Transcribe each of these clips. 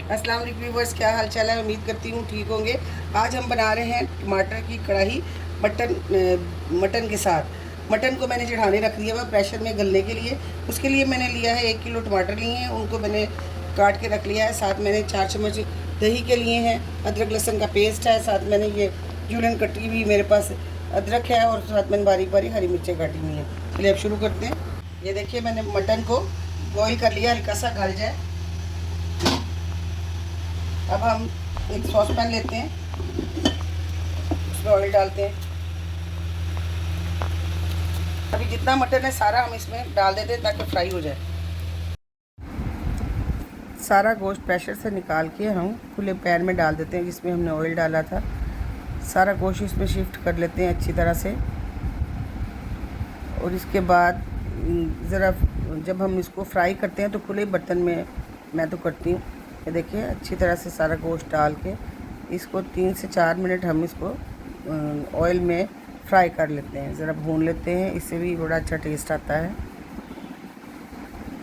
अस्सलाम वालेकुम व्यूअर्स, क्या हाल चाल है। उम्मीद करती हूँ ठीक होंगे। आज हम बना रहे हैं टमाटर की कढ़ाई मटन के साथ। मटन को मैंने चढ़ाने रख दिया हुआ प्रेशर में गलने के लिए। उसके लिए मैंने लिया है 1 किलो टमाटर लिए हैं, उनको मैंने काट के रख लिया है। साथ मैंने 4 चम्मच दही के लिए हैं। अदरक लहसुन का पेस्ट है। साथ मैंने ये जूलन कटी हुई मेरे पास अदरक है और साथ मैंने बारीक बारीक हरी मिर्चें काटी हुई हैं। चलिए अब शुरू करते हैं। ये देखिए मैंने मटन को बॉईल कर लिया, हल्का सा गल जाए। अब हम एक सॉस पैन लेते हैं, उसमें ऑयल डालते हैं। अभी जितना मटन है सारा हम इसमें डाल देते हैं ताकि फ्राई हो जाए। सारा गोश्त प्रेशर से निकाल के हम खुले पैन में डाल देते हैं जिसमें हमने ऑयल डाला था। सारा गोश्त इसमें शिफ्ट कर लेते हैं अच्छी तरह से। और इसके बाद ज़रा जब हम इसको फ्राई करते हैं तो खुले बर्तन में मैं तो करती हूँ। ये देखिए अच्छी तरह से सारा गोश्त डाल के इसको 3 से 4 मिनट हम इसको ऑयल में फ्राई कर लेते हैं, ज़रा भून लेते हैं। इससे भी बड़ा अच्छा टेस्ट आता है।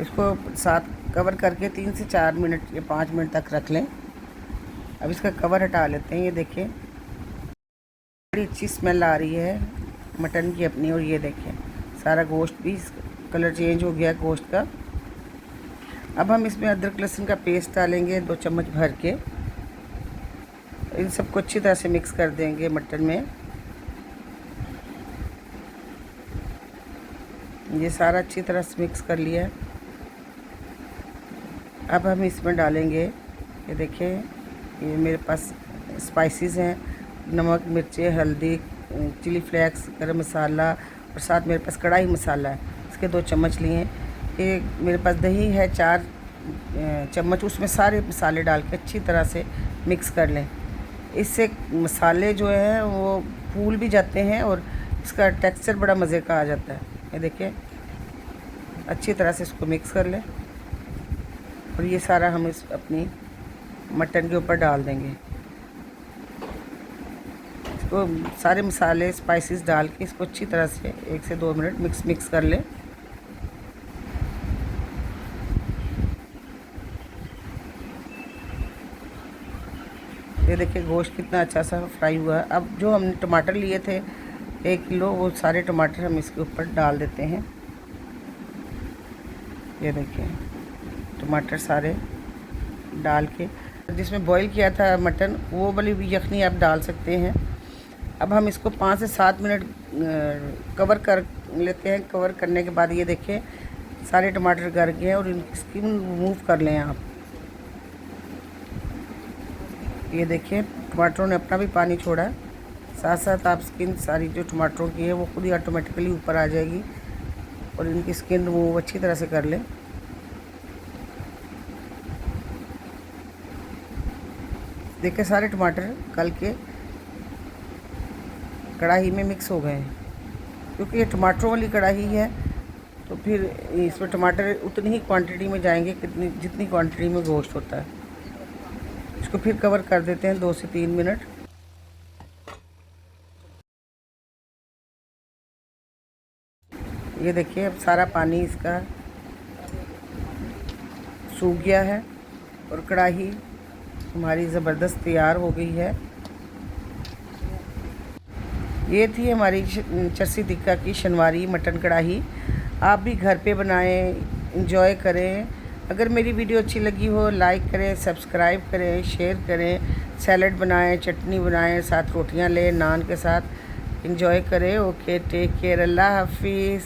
इसको साथ कवर करके 3 से 4 मिनट या 5 मिनट तक रख लें। अब इसका कवर हटा लेते हैं। ये देखिए बड़ी अच्छी स्मेल आ रही है मटन की अपनी। और ये देखिए सारा गोश्त भी कलर चेंज हो गया गोश्त का। अब हम इसमें अदरक लहसुन का पेस्ट डालेंगे 2 चम्मच भर के। इन सबको अच्छी तरह से मिक्स कर देंगे मटन में। ये सारा अच्छी तरह से मिक्स कर लिया। अब हम इसमें डालेंगे, ये देखिए ये मेरे पास स्पाइसेस हैं, नमक मिर्ची हल्दी चिली फ्लेक्स गरम मसाला और साथ मेरे पास कढ़ाई मसाला है, इसके 2 चम्मच लिए हैं। ये मेरे पास दही है 4 चम्मच, उसमें सारे मसाले डाल के अच्छी तरह से मिक्स कर लें। इससे मसाले जो हैं वो फूल भी जाते हैं और इसका टेक्सचर बड़ा मज़े का आ जाता है। ये देखिए अच्छी तरह से इसको मिक्स कर लें और ये सारा हम इस अपनी मटन के ऊपर डाल देंगे। इसको सारे मसाले स्पाइसेस डाल के इसको अच्छी तरह से 1 से 2 मिनट मिक्स कर लें। ये देखिए गोश्त कितना अच्छा सा फ्राई हुआ है। अब जो हमने टमाटर लिए थे 1 किलो, वो सारे टमाटर हम इसके ऊपर डाल देते हैं। ये देखिए टमाटर सारे डाल के जिसमें बॉईल किया था मटन, वो वाली भी यखनी आप डाल सकते हैं। अब हम इसको 5 से 7 मिनट कवर कर लेते हैं। कवर करने के बाद ये देखिए सारे टमाटर गल गए हैं और इनकी स्किन रिमूव कर लें आप। ये देखिए टमाटरों ने अपना भी पानी छोड़ा। साथ साथ आप स्किन सारी जो टमाटरों की है वो खुद ही ऑटोमेटिकली ऊपर आ जाएगी और इनकी स्किन रिमूव अच्छी तरह से कर लें। देखिए सारे टमाटर गल के कढ़ाई में मिक्स हो गए हैं। क्योंकि ये टमाटरों वाली कढ़ाई है तो फिर इसमें टमाटर उतनी ही क्वांटिटी में जाएंगे जितनी क्वांटिटी में गोश्त होता है। इसको फिर कवर कर देते हैं 2 से 3 मिनट। ये देखिए अब सारा पानी इसका सूख गया है और कढ़ाई हमारी ज़बरदस्त तैयार हो गई है। ये थी हमारी चरसी टिक्का की शनवारी मटन कढ़ाई। आप भी घर पे बनाएं, इंजॉय करें। अगर मेरी वीडियो अच्छी लगी हो लाइक करें, सब्सक्राइब करें, शेयर करें। सैलड बनाएं, चटनी बनाएं, साथ रोटियां लें नान के साथ। इंजॉय करें। ओके, टेक केयर, अल्लाह हाफिज़।